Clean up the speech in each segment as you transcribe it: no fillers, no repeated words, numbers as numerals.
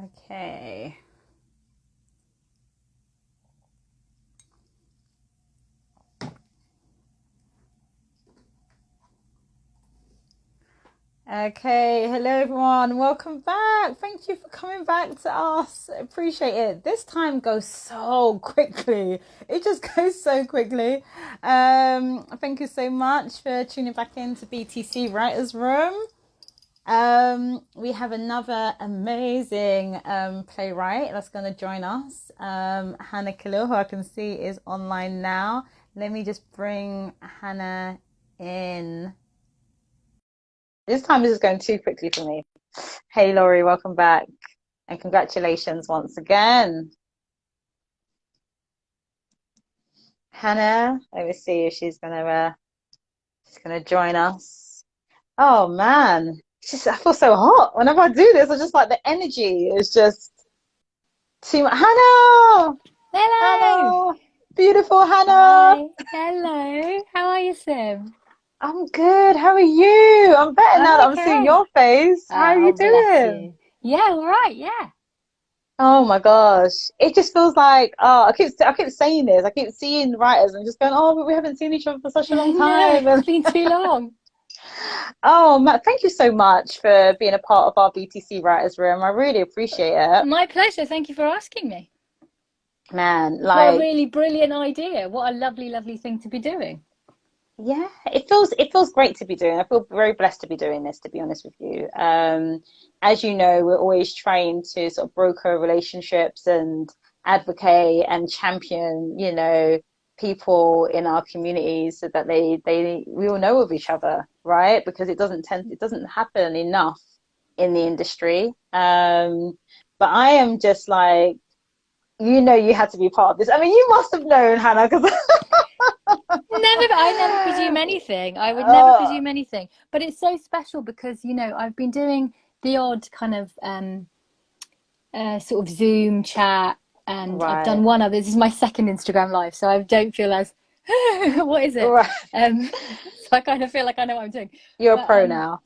Okay. Okay, hello everyone. Welcome back. Thank you for coming back to us. Appreciate it. This time goes so quickly. It just goes so quickly. Thank you so much for tuning back into BTC Writers Room. We have another amazing playwright that's going to join us. Hannah Khalil, who I can see is online now. Let me just bring Hannah in. This time is going too quickly for me. Hey Laurie, welcome back. And congratulations once again. Hannah, let me see if she's gonna join us. Oh man. I feel so hot. Whenever I do this, I just like the energy is just too much. Hannah! Hello. Hannah! Beautiful Hannah! Hi. Hello. How are you, Sim? I'm good. How are you? I'm better now I'm that I'm seeing okay. your face. How are you Oh, bless doing? you. Yeah, all right. Yeah. Oh my gosh. It just feels like, I keep saying this. I keep seeing writers and just going, oh, but we haven't seen each other for such a long No, time. it's And been too long. oh, Matt, thank you so much for being a part of our BTC Writers Room. I really appreciate it. My pleasure. Thank you for asking me. Man, What a like, really brilliant idea. What a lovely, lovely thing to be doing. yeah, it feels great to be doing. I feel very blessed to be doing this, to be honest with you. As you know, we're always trying to sort of broker relationships and advocate and champion, people in our communities so that we all know of each other, right? Because it doesn't happen enough in the industry. But I am just like, you had to be part of this. I mean, you must have known, Hannah, because I never presume anything. I would never uh, presume anything. But it's so special because, I've been doing the odd kind of sort of Zoom chat, and I've done right, one other. This is my second Instagram live, so I don't feel as what is it? right. So I kind of feel like I know what I'm doing. You're a But pro now.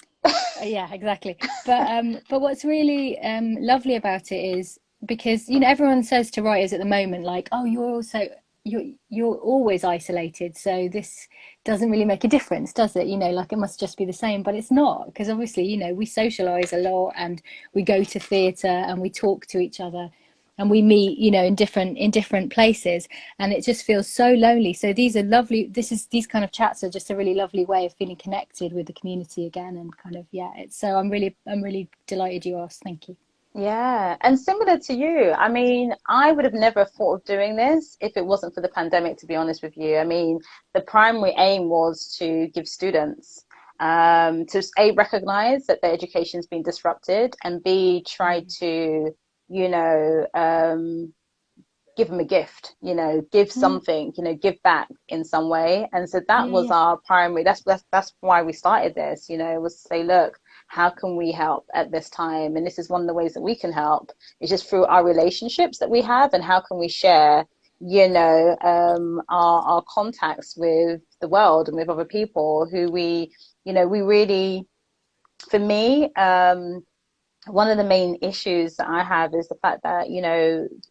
yeah, exactly. But what's really lovely about it is because everyone says to writers at the moment like, oh, you're always isolated, so this doesn't really make a difference, does it? Like it must just be the same, but it's not, because obviously we socialize a lot, and we go to theatre, and we talk to each other, and we meet in different places, and it just feels so lonely. So these are lovely, these kind of chats are just a really lovely way of feeling connected with the community again, and kind of, yeah, it's so I'm really delighted you asked. Thank you. Yeah, and similar to you, I mean, I would have never thought of doing this if it wasn't for the pandemic, to be honest with you. I mean, the primary aim was to give students to A, recognize that their education's been disrupted, and B, try to, you know, give them a gift, give Mm. something, give back in some way. And so that Yeah, was yeah. our primary, that's why we started this, was to say, look, how can we help at this time? And this is one of the ways that we can help. It's just through our relationships that we have, and how can we share, our contacts with the world and with other people who we really, for me, one of the main issues that I have is the fact that,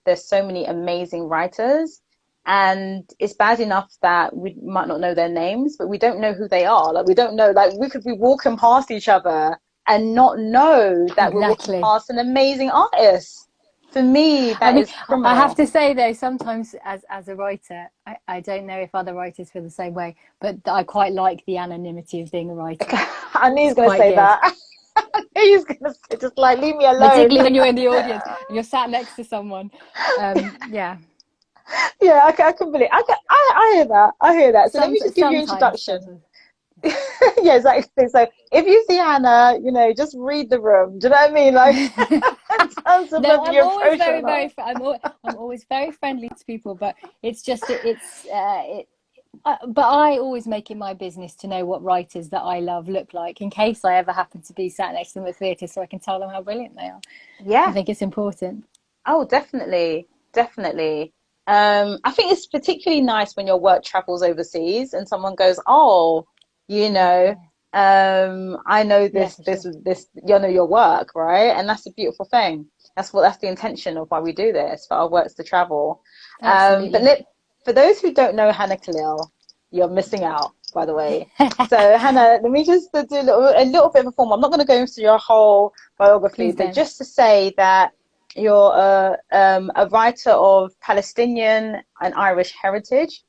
there's so many amazing writers, and it's bad enough that we might not know their names, but we don't know who they are. Like, we don't know, like, we could be walking past each other and not know that we're walking Exactly. past an amazing artist. For me, I that mean, is I have criminal. to say though, sometimes as a writer, I don't know if other writers feel the same way, but I quite like the anonymity of being a writer. I knew he It's was going to quite say good, that. I knew he was going to say, just like, leave me alone. particularly when you're in the audience and you're sat next to someone. Yeah. Yeah, I can believe. I hear that. I hear that. So let me just give you an introduction. Sometimes. Yeah, exactly. So if you see Hannah, just read the room. Do you know what I mean? Like, in terms of No, whether I'm you always approach her very, or not. I'm always very friendly to people, but it's just but I always make it my business to know what writers that I love look like, in case I ever happen to be sat next to them at theatre, so I can tell them how brilliant they are. I Yeah. think it's important. Oh, definitely. Definitely. I think it's particularly nice when your work travels overseas and someone goes, oh, you know, Yeah. I know Yeah, this, for this, sure. this, you know, your work, right? And that's a beautiful thing. That's the intention of why we do this, for our works to travel. Absolutely. For those who don't know Hannah Khalil, you're missing out, by the way. So Hannah, let me just do a little bit of a form. I'm not going to go into your whole biography, Please but don't. just to say that you're a writer of Palestinian and Irish heritage.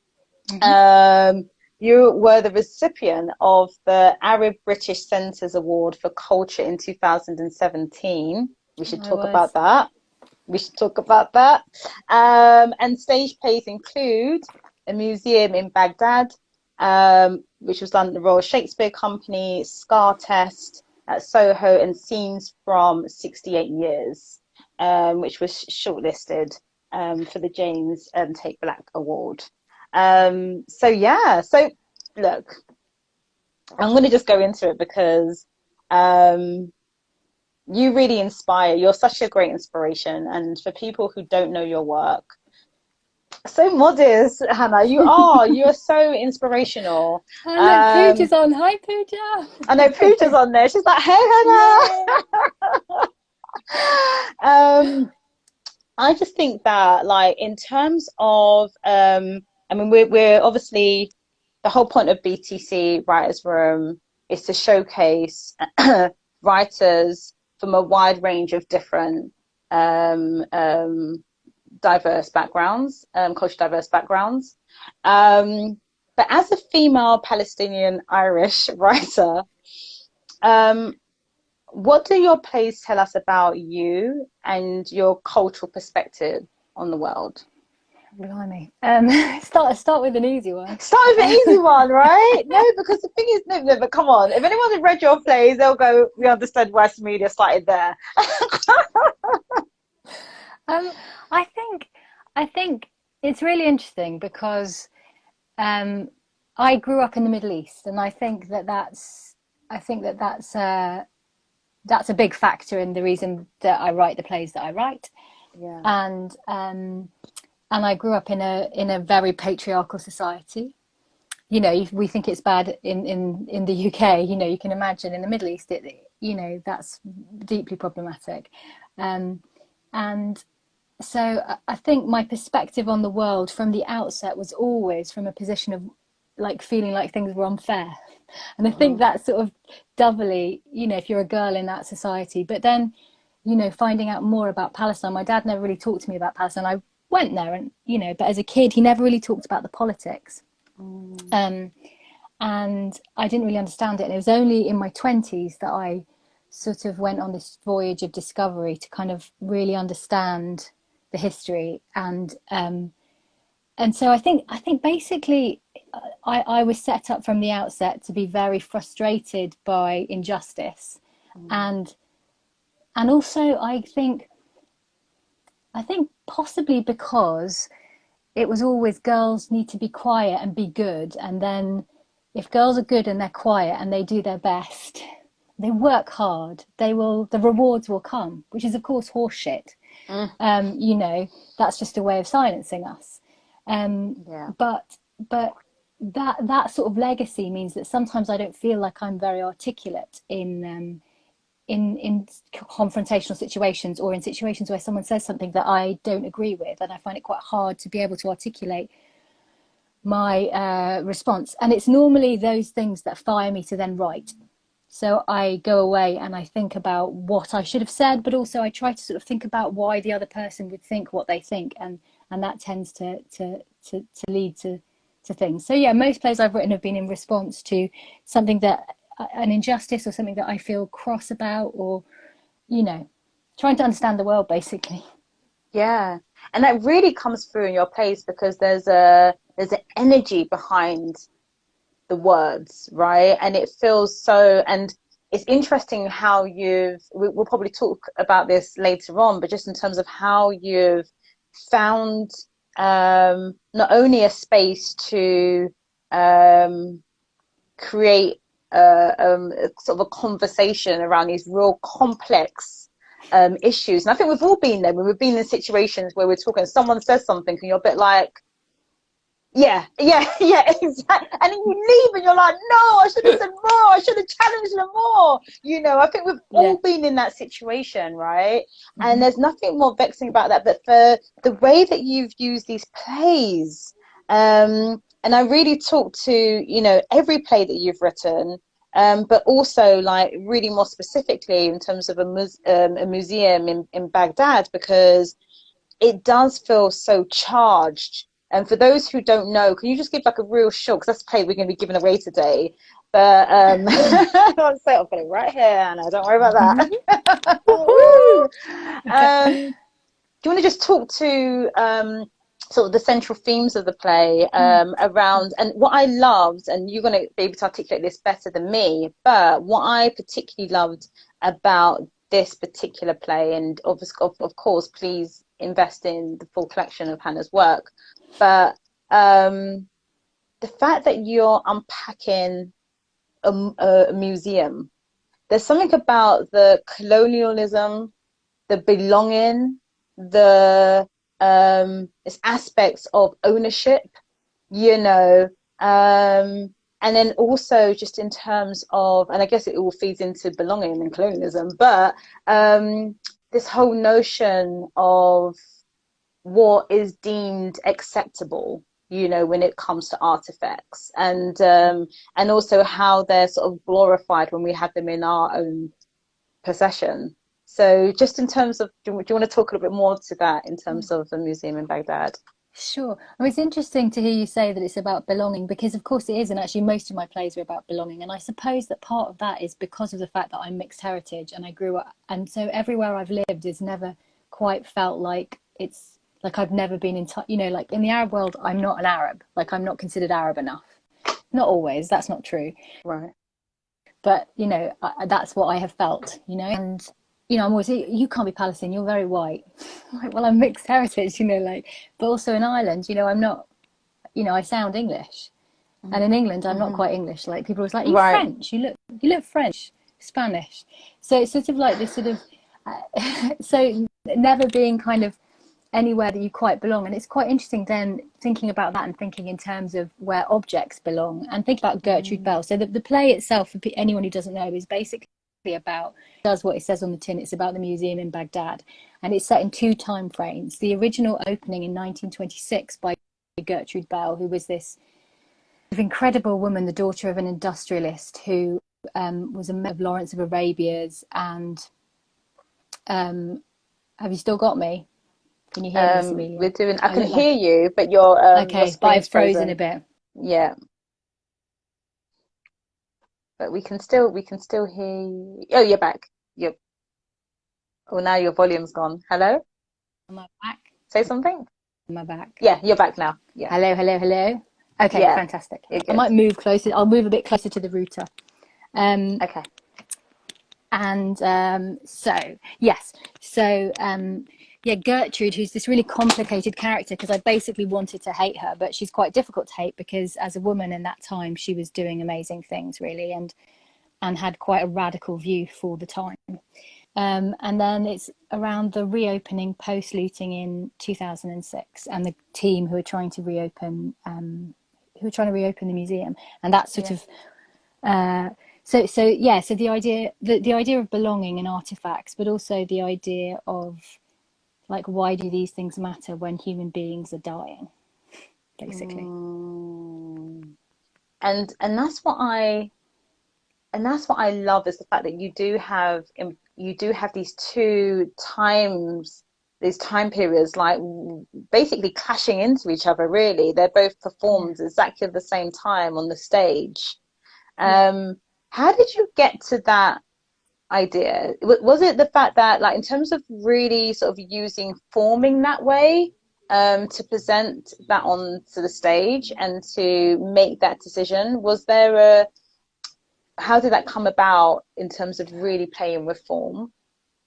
Hmm. Um, you were the recipient of the Arab British Centre's Award for Culture in 2017. We should I talk about was. that. We should talk about that. And stage plays include a museum in Baghdad, which was done at the Royal Shakespeare Company, Scar Test at Soho, and Scenes from 68 Years, which was shortlisted for the James Tate Black Award. So look, I'm going to just go into it because um, you really inspire. You're such a great inspiration. And for people who don't know your work, so modest, Hannah, you are so inspirational. Oh, look, Um, Pooja's on. Hi, Pooja. I know Pooja's on there. She's like, hey, Yay. Hannah. I just think that, like, in terms of, I mean, we're obviously the whole point of BTC Writers Room is to showcase writers from a wide range of different um, um, diverse backgrounds, culture diverse backgrounds. But as a female Palestinian Irish writer, um, what do your plays tell us about you and your cultural perspective on the world? Blimey. Start with an easy one. Start with an easy one, right? No, because the thing is, no, but come on. If anyone has read your plays, they'll go, we understand West media started there. Um, I think I think it's really interesting because um, I grew up in the Middle East, and I think that that's a big factor in the reason that I write the plays that I write. Yeah. And um, and I grew up in a very patriarchal society. You know, we think it's bad in the UK. You know, you can imagine in the Middle East, that's deeply problematic. Um, and so I think my perspective on the world from the outset was always from a position of like feeling like things were unfair. And I think Mm. that's sort of doubly, if you're a girl in that society. But then, finding out more about Palestine, my dad never really talked to me about Palestine. I went there and, but as a kid, he never really talked about the politics. Mm. Um, and I didn't really understand it. And it was only in my 20s that I sort of went on this voyage of discovery to kind of really understand the history. And so I think basically I was set up from the outset to be very frustrated by injustice, Mm. and also I think possibly because it was always girls need to be quiet and be good, and then if girls are good and they're quiet and they do their best, they work hard, the rewards will come, which is of course horseshit. Mm. That's just a way of silencing us. Um, Yeah. but but that sort of legacy means that sometimes I don't feel like I'm very articulate in confrontational situations, or in situations where someone says something that I don't agree with, and I find it quite hard to be able to articulate my response. And it's normally those things that fire me to then write. So I go away and I think about what I should have said, but also I try to sort of think about why the other person would think what they think, and that tends to lead to things. So yeah, most plays I've written have been in response to something that an injustice or something that I feel cross about, or you know, trying to understand the world basically. Yeah. And that really comes through in your plays because there's an energy behind the words, right? And it feels so, and it's interesting how we'll probably talk about this later on, but just in terms of how you've found not only a space to um, create sort of a conversation around these real complex issues. And I think we've all been there when we've been in situations where we're talking, someone says something and you're a bit like, yeah, exactly. And then you leave and you're like, no, I should have said more. I should have challenged them more. I think we've Yeah. all been in that situation, right? And Hmm. there's nothing more vexing about that. But for the way that you've used these plays, and I really talk to, every play that you've written, but also like really more specifically in terms of a museum in Baghdad, because it does feel so charged. And for those who don't know, can you just give like a real short, because that's the play we're going to be giving away today. But I'll say I'll put it right here, Anna. Don't worry about that. Woo! Do you want to just talk to sort of the central themes of the play around, and what I loved, and you're going to be able to articulate this better than me, but what I particularly loved about this particular play, and of course, please invest in the full collection of Hannah's work, but the fact that you're unpacking a museum, there's something about the colonialism, the belonging, the it's aspects of ownership, you know, and then also just in terms of, and I guess it all feeds into belonging and colonialism, but this whole notion of what is deemed acceptable, when it comes to artifacts, and also how they're sort of glorified when we have them in our own possession. So just in terms of, do you want to talk a little bit more to that in terms of the museum in Baghdad? Sure. Well, it's interesting to hear you say that it's about belonging, because of course it is, and actually most of my plays are about belonging. And I suppose that part of that is because of the fact that I'm mixed heritage and I grew up, and so everywhere I've lived is never quite felt like it's like I've never been in touch, like in the Arab world, I'm not an Arab, like I'm not considered Arab enough. Not always, that's not true. Right. But that's what I have felt, and I'm always, you can't be Palestinian, you're very white. Like, well, I'm mixed heritage, but also in Ireland, I'm not, I sound English, and in England I'm not Mm-hmm. quite English. Like people are always like, you Right. French, you look French, Spanish. So it's sort of like this sort of so never being kind of anywhere that you quite belong. And it's quite interesting then thinking about that and thinking in terms of where objects belong, and think about Gertrude Bell. So the play itself, for anyone who doesn't know, is basically about, does what it says on the tin. It's about the museum in Baghdad, and it's set in two time frames. The original opening in 1926 by Gertrude Bell, who was this incredible woman, the daughter of an industrialist who was a member of Lawrence of Arabia's. And have you still got me? Can you hear me, Amelia? We're doing, I I can look like, hear you, but your okay, but I've screen's frozen a frozen. bit. Yeah. But we can still hear you. Oh, you're back. Yep. Oh, now your volume's gone. Hello? Am I back? Say something? Am I back? Yeah, you're back now. Yeah. Hello, hello, hello. Okay, Yeah, fantastic. you're I good. might move closer. I'll move a bit closer to the router. Um, Okay. and yes, so yeah, Gertrude, who's this really complicated character, because I basically wanted to hate her, but she's quite difficult to hate because as a woman in that time, she was doing amazing things, really, and had quite a radical view for the time. And then it's around the reopening post-looting in 2006, and the team who are trying to reopen the museum, and that sort Yeah. of so the idea of belonging and artifacts, but also the idea of, like, why do these things matter when human beings are dying, basically. Mm. And that's what I love, is the fact that you do have these two times, these time periods, like basically clashing into each other, really. They're both Yeah, performed exactly at the same time on the stage. yeah. um how did you get to that idea? Was it the fact that, like, in terms of really sort of using forming that way, to present that onto the stage and to make that decision, was there a how did that come about in terms of really playing with form?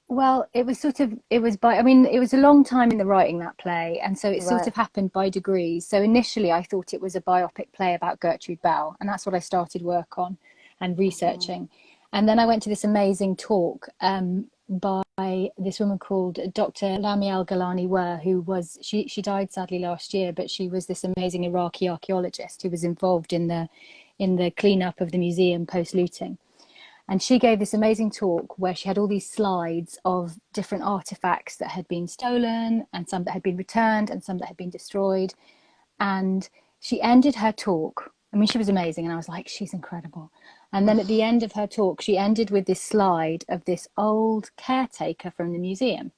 Well, it was a long time in the writing, that play, and so it sort Right. of happened by degrees. So initially I thought it was a biopic play about Gertrude Bell, and that's what I started work on and Mhm. researching. And then I went to this amazing talk by this woman called Dr. Lamial Galani Ware, who was, she died sadly last year, but she was this amazing Iraqi archaeologist who was involved in the cleanup of the museum post-looting. And she gave this amazing talk where she had all these slides of different artifacts that had been stolen, and some that had been returned, and some that had been destroyed. And she ended her talk, I mean, she was amazing, and I was like, she's incredible. And then at the end of her talk, she ended with this slide of this old caretaker from the museum.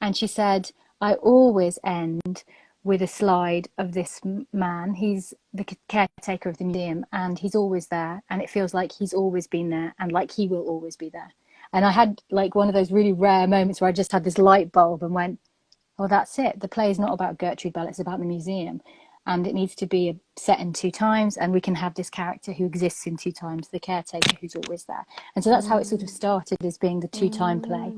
And she said, I always end with a slide of this man. He's the caretaker of the museum, and he's always there, and it feels like he's always been there, and like he will always be there. And I had like one of those really rare moments where I just had this light bulb and went, oh, that's it. The play is not about Gertrude Bell, it's about the museum. And it needs to be set in 2 times, and we can have this character who exists in 2 times, the caretaker who's always there. And so that's how it sort of started, as being the 2-time play.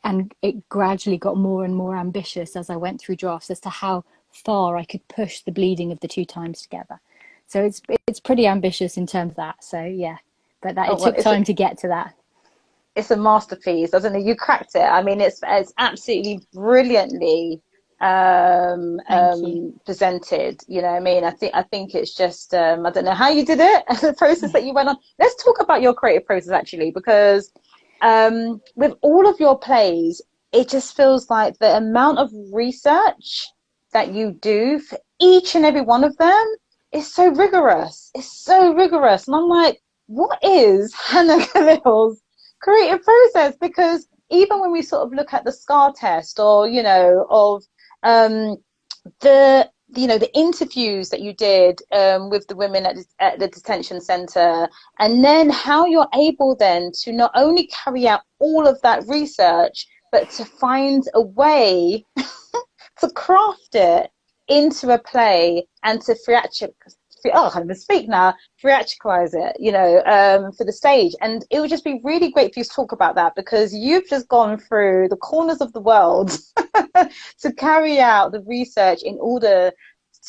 And it gradually got more and more ambitious as I went through drafts as to how far I could push the bleeding of the 2 times together. So it's pretty ambitious in terms of that. So yeah, but it took time to get to that. It's a masterpiece, doesn't it? You cracked it. I mean, it's absolutely brilliantly presented. You know what I mean? I think it's just I don't know how you did it, the process that you went on. Let's talk about your creative process actually, because with all of your plays, it just feels like the amount of research that you do for each and every one of them is so rigorous. It's so rigorous. And I'm like, what is Hannah Khalil's creative process? Because even when we sort of look at the SCAR test, or, you know, of the interviews that you did with the women at the detention center, and then how you're able then to not only carry out all of that research, but to find a way to craft it into a play and to theatricalize it, you know, for the stage. And it would just be really great for you to talk about that, because you've just gone through the corners of the world to carry out the research in order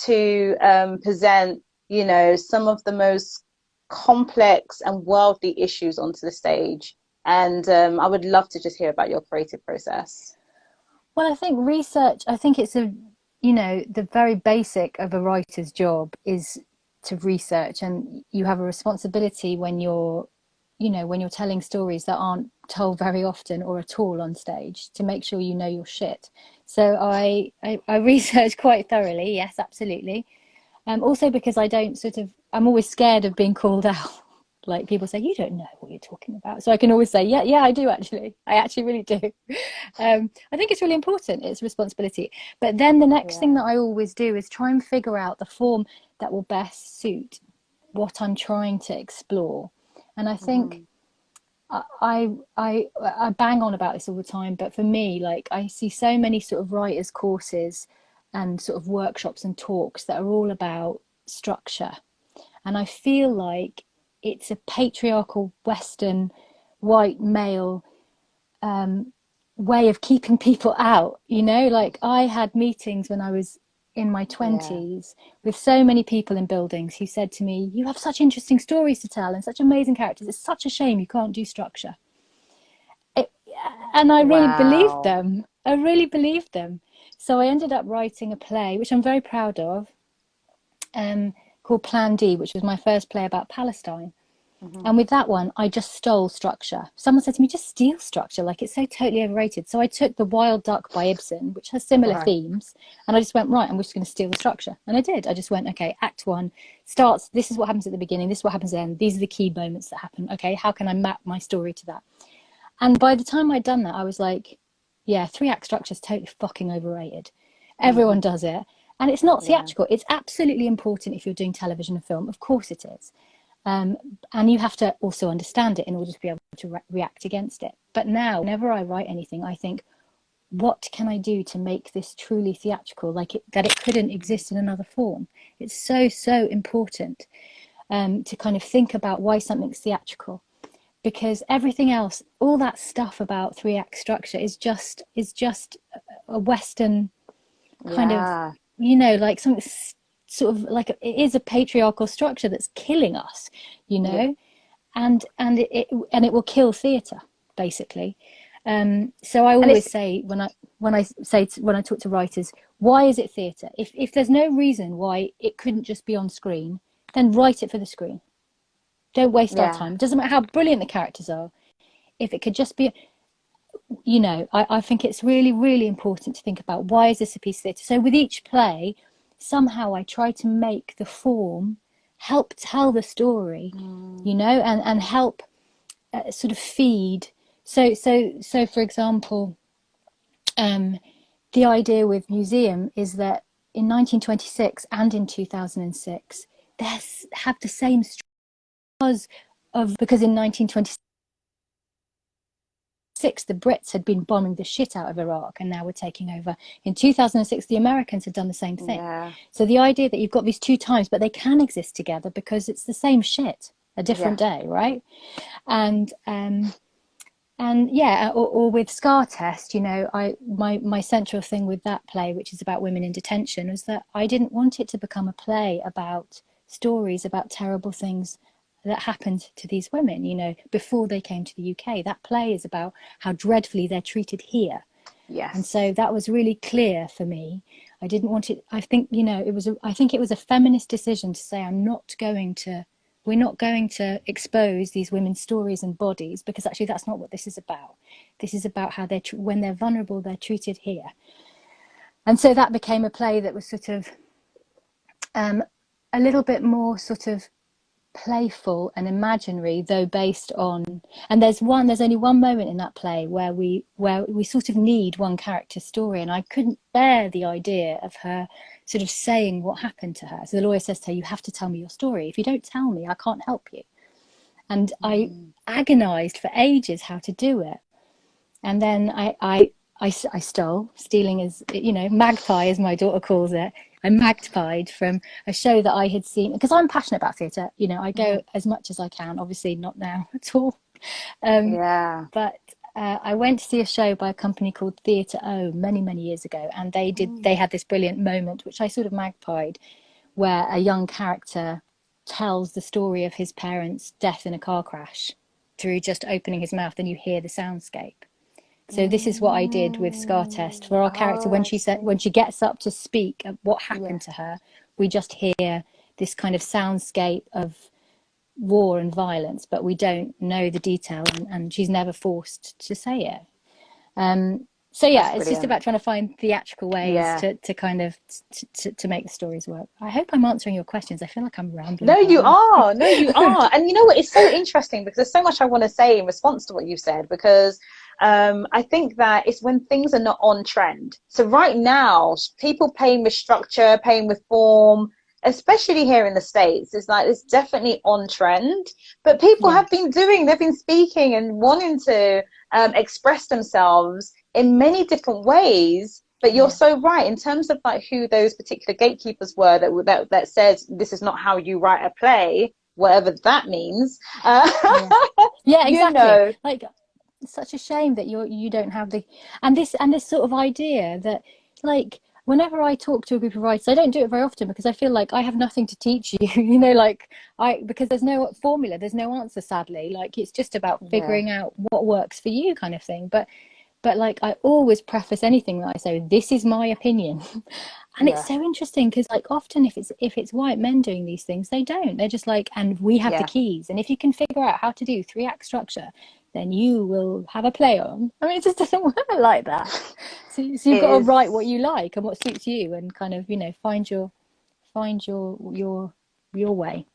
to present, you know, some of the most complex and worldly issues onto the stage. And I would love to just hear about your creative process. Well, I think research, I think it's the very basic of a writer's job is to research, and you have a responsibility when you're telling stories that aren't told very often or at all on stage, to make sure you know your shit. So I research quite thoroughly, yes, absolutely. Also because I'm always scared of being called out. Like, people say, you don't know what you're talking about. So I can always say, yeah, I do actually. I actually really do. I think it's really important. It's a responsibility. But then the next thing that I always do is try and figure out the form that will best suit what I'm trying to explore. And I think I bang on about this all the time, but for me, like, I see so many sort of writers' courses and sort of workshops and talks that are all about structure. And I feel like it's a patriarchal Western white male way of keeping people out, you know. Like, I had meetings when I was in my 20s with so many people in buildings who said to me, you have such interesting stories to tell and such amazing characters, it's such a shame you can't do structure. And I really believed them. So I ended up writing a play, which I'm very proud of, called Plan D, which was my first play about Palestine. And with that one, I just stole structure. Someone said to me, just steal structure, like, it's so totally overrated. So I took The Wild Duck by Ibsen, which has similar themes, and I just went, right, I'm just going to steal the structure. And I did. I just went, okay, Act 1 starts, this is what happens at the beginning, this is what happens at the end, these are the key moments that happen. Okay, how can I map my story to that? And by the time I'd done that, I was like, yeah, 3-act structure is totally fucking overrated. Everyone does it. And it's not theatrical. It's absolutely important if you're doing television and film. Of course it is. And you have to also understand it in order to be able to react against it. But now, whenever I write anything, I think, what can I do to make this truly theatrical, that it couldn't exist in another form? It's so, so important to kind of think about why something's theatrical. Because everything else, all that stuff about 3-act structure is just a Western kind of, you know, like something sort of like, it is a patriarchal structure that's killing us, you know, and it will kill theatre, basically. So I And always it's, say when I talk to writers, why is it theatre? If there's no reason why it couldn't just be on screen, then write it for the screen. Don't waste our yeah, time. It doesn't matter how brilliant the characters are. If it could just be, you know, I think it's really, really important to think about, why is this a piece of theatre? So with each play, somehow I try to make the form help tell the story, you know, and help sort of feed. So for example, the idea with museum is that in 1926 and in 2006, they have the same because in 1926 the Brits had been bombing the shit out of Iraq and now we're taking over. In 2006 the Americans had done the same thing. yeah, So the idea that you've got these two times but they can exist together because it's the same shit, a yeah, different day, right? And yeah, or with Scar Test, you know, my central thing with that play, which is about women in detention, was that I didn't want it to become a play about stories about terrible things that happened to these women, you know, before they came to the UK. That play is about how dreadfully they're treated here. And so yes, that was really clear for me. I didn't want it. I think, you know, I think it was a feminist decision to say, we're not going to expose these women's stories and bodies, because actually that's not what this is about. This is about how when they're vulnerable, they're treated here. And so that became a play that was sort of a little bit more sort of playful and imaginary, though based on, and there's only one moment in that play where we sort of need one character's story, and I couldn't bear the idea of her sort of saying what happened to her. So the lawyer says to her, you have to tell me your story. If you don't tell me, I can't help you. And I agonized for ages how to do it. And then I stole. Stealing is, you know, magpie, as my daughter calls it. I magpied from a show that I had seen, because I'm passionate about theatre. You know, I go as much as I can, obviously not now at all. yeah, But I went to see a show by a company called Theatre O many, many years ago. And they had this brilliant moment, which I sort of magpied, where a young character tells the story of his parents' death in a car crash through just opening his mouth, and you hear the soundscape. So this is what I did with Scar Test for our character. oh, When I she see, gets up to speak of what yeah, happened to her, we just hear this kind of soundscape of war and violence, but we don't know the detail, and she's never forced to say it. So that's yeah, it's just brilliant, about trying to find theatrical ways yeah. to kind of to make the stories work. I hope I'm answering your questions. I feel like I'm rambling No, quite a you lot. are. No, you are. And you know what? It's so interesting because there's so much I want to say in response to what you said, because I think that it's when things are not on trend. So right now, people playing with structure, playing with form, especially here in the States, it's like it's definitely on trend. But people Yeah, they've been speaking and wanting to express themselves in many different ways. But you're yeah, so right in terms of like who those particular gatekeepers were that said this is not how you write a play, whatever that means. yeah, yeah, You exactly. know, Like, it's such a shame that you don't have the, and this sort of idea that, like, whenever I talk to a group of writers, I don't do it very often because I feel like I have nothing to teach you. You know, like, because there's no formula, there's no answer, sadly. Like, it's just about yeah, figuring out what works for you, kind of thing. But like, I always preface anything that I say, this is my opinion. And it's yeah, so interesting because, like, often if it's white men doing these things, they don't. They're just like, and we have the yeah, keys, and if you can figure out how to do 3-act structure, then you will have a play on. I mean, it just doesn't work like that. So you've it got to is. write what you like and what suits you, and kind of, you know, find your way.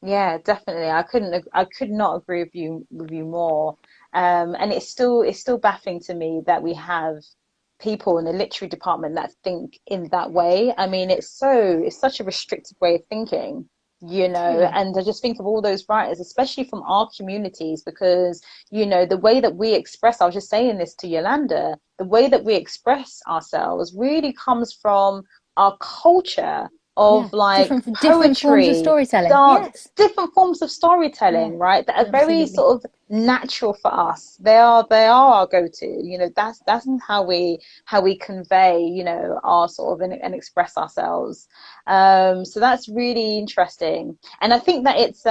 Yeah, definitely. I could not agree with you more. And it's still baffling to me that we have people in the literary department that think in that way. I mean, it's such a restricted way of thinking, you know. Totally. And I just think of all those writers, especially from our communities, because, you know, the way that we express, I was just saying this to Yolanda, the way that we express ourselves really comes from our culture Yeah, of like different forms of poetry, storytelling. dance, Yes. different forms of Yeah, storytelling, right? That are very absolutely. sort of natural for us. They are our go-to. You know, that's how we convey, you know, our sort of and express ourselves. So that's really interesting, and I think that it's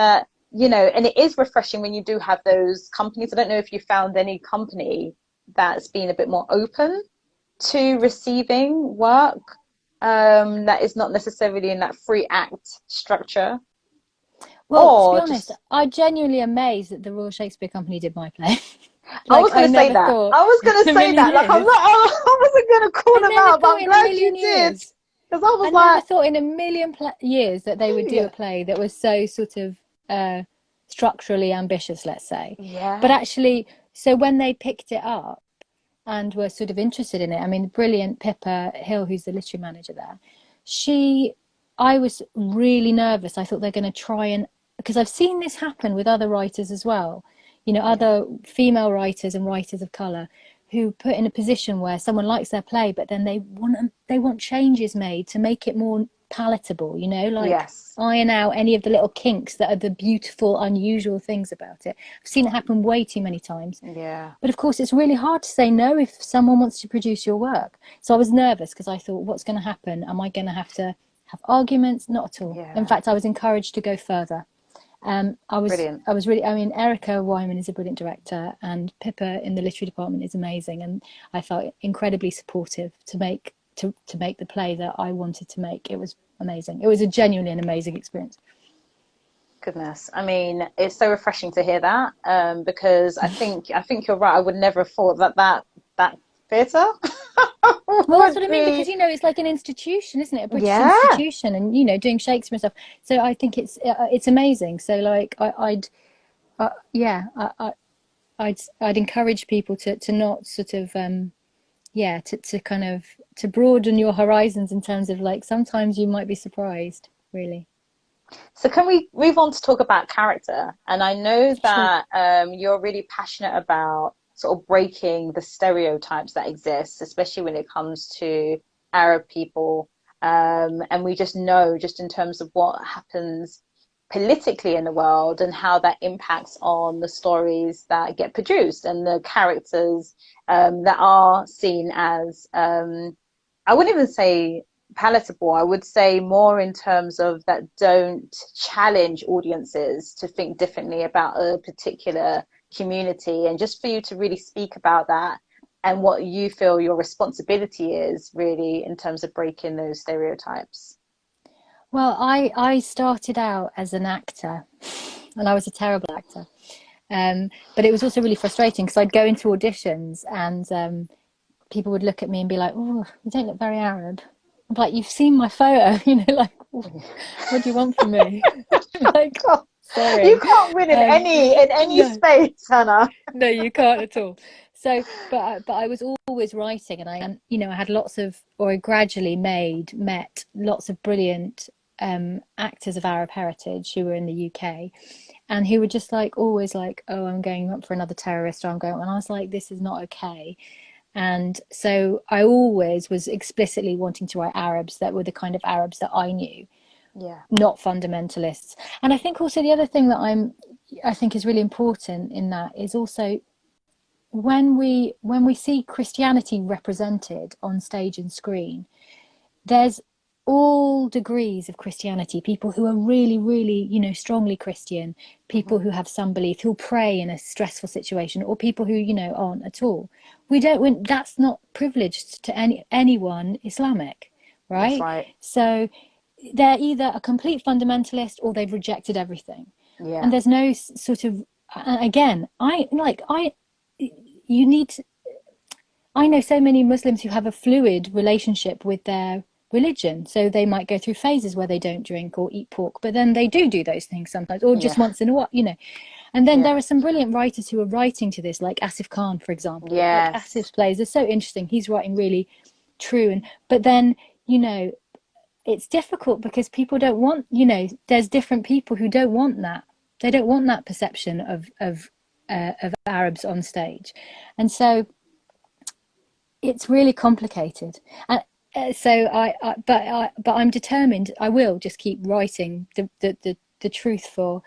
you know, and it is refreshing when you do have those companies. I don't know if you found any company that's been a bit more open to receiving work that is not necessarily in that free act structure, Well, to be or honest, just I genuinely amazed that the Royal Shakespeare Company did my play. I Like was I gonna say never that. thought I was in gonna a say million that. Like I'm years. not. I wasn't gonna call I them never out, but thought I'm in a glad you million did years. because I I was never like, thought in a million years that they would do a yeah, play that was so sort of structurally ambitious, let's say. But yeah, actually, so when they picked it up and were sort of interested in it, I mean, the brilliant Pippa Hill, who's the literary manager there, she, I was really nervous. I thought they're going to try and, because I've seen this happen with other writers as well, you know, yeah, other female writers and writers of color who put in a position where someone likes their play, but then they want changes made to make it more palatable, you know, like yes, iron out any of the little kinks that are the beautiful, unusual things about it. I've seen it happen way too many times. yeah, But of course, it's really hard to say no if someone wants to produce your work. So I was nervous because I thought, what's going to happen? Am I going to have arguments? Not at all. In yeah. fact, I was encouraged to go further. Brilliant. I was really, I mean, Erica Wyman is a brilliant director, and Pippa in the literary department is amazing, and I felt incredibly supportive to make the play that I wanted to make. It was amazing. It was a genuinely an amazing experience. Goodness. I mean, it's so refreshing to hear that, because I think you're right. I would never have thought that theatre Well, that's would what I mean, because be. you know it's like an institution, isn't it? A British Yeah. institution, and you know doing Shakespeare and stuff. So I think it's amazing. So like yeah, I'd encourage people to not sort of yeah to kind of to broaden your horizons in terms of like sometimes you might be surprised, really. So can we move on to talk about character? And I know Sure. that you're really passionate about sort of breaking the stereotypes that exist, especially when it comes to Arab people. And we just know, just in terms of what happens politically in the world and how that impacts on the stories that get produced and the characters that are seen as, I wouldn't even say palatable. I would say more in terms of that don't challenge audiences to think differently about a particular community, and just for you to really speak about that and what you feel your responsibility is really in terms of breaking those stereotypes. Well, I started out as an actor, and I was a terrible actor. But it was also really frustrating because I'd go into auditions and people would look at me and be like, "Oh, you don't look very Arab." I'm like, "You've seen my photo, you know, like, what do you want from me?" Like, God, you sorry. can't win in any No, space, Hannah. no, you can't at all. So, but I was always writing, and you know, I had lots of, or I gradually met lots of brilliant actors of Arab heritage who were in the UK, and who were just like always like, "Oh, I'm going up for another terrorist," or I'm going, and I was like, "This is not okay." And so I always was explicitly wanting to write Arabs that were the kind of Arabs that I knew, Yeah. not fundamentalists. And I think also the other thing that I think is really important in that is also when we see Christianity represented on stage and screen, there's all degrees of Christianity. People who are really, really, you know, strongly Christian, people Mm-hmm. who have some belief, who'll pray in a stressful situation, or people who, you know, aren't at all. That's not privileged to anyone Islamic, That's right? right. So they're either a complete fundamentalist or they've rejected everything. And Yeah. there's no sort of, again, you need to, I know so many Muslims who have a fluid relationship with their religion. So they might go through phases where they don't drink or eat pork, but then they do those things sometimes, or just Yeah. once in a while, you know. And then there Yeah. are some brilliant writers who are writing to this, like Asif Khan, for example. Like Yes. Asif's plays are so interesting. He's writing really true. But then, you know, it's difficult because people don't want, you know, there's different people who don't want that. They don't want that perception of Arabs on stage. And so it's really complicated. And but I'm determined. I will just keep writing the truth for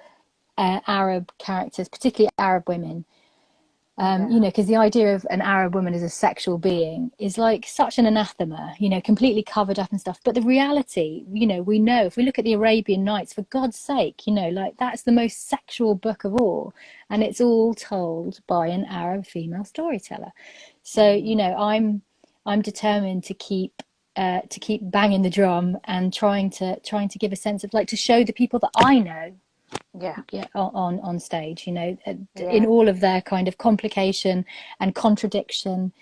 Arab characters, particularly Arab women, You Yeah. know, because the idea of an Arab woman as a sexual being is like such an anathema, you know, completely covered up and stuff. But the reality, you know, we know if we look at the Arabian Nights, for God's sake, you know, like that's the most sexual book of all. And it's all told by an Arab female storyteller. So, you Mm. know, I'm determined to keep banging the drum and trying to give a sense of like to show the people that I know, Yeah. yeah, on stage, you know, in Yeah. all of their kind of complication and contradiction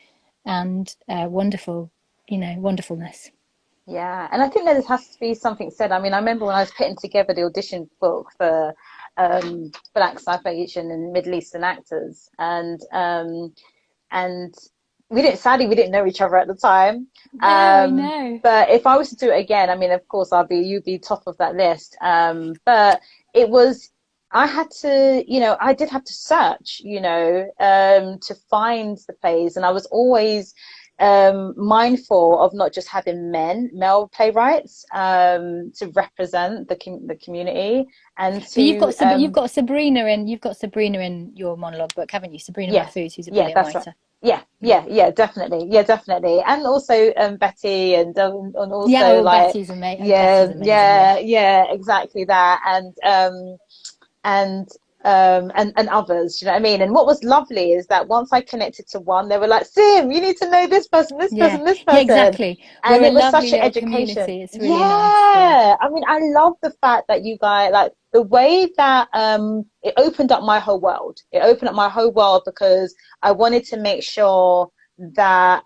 and wonderful, you know, wonderfulness. Yeah, and I think there has to be something said. I mean, I remember when I was putting together the audition book for Black Sci-Fi Asian and Middle Eastern actors, and we didn't know each other at the time. No, I know. But if I was to do it again, I mean, of course, you'd be top of that list. But it was, I had to, I did have to search, to find the plays, and I was always mindful of not just having male playwrights, to represent the community and But to, you've got Sabrina in your monologue book, haven't you? Sabrina yes, Mahfouz, who's a yeah, brilliant that's right. writer. Yeah, Yeah. yeah, definitely, and also Betty, and Yeah, also oh, like, Betty's amazing, yeah. yeah, exactly that, and and others, you know what I mean? And what was lovely is that once I connected to one, they were like, Sim, you need to know this person, this Yeah. person, this Yeah, person. exactly. And We're a it was lovely such an little education. community. It's really nice. Yeah. Yeah. I mean, I love the fact that you guys, like the way that it opened up my whole world. It opened up my whole world because I wanted to make sure that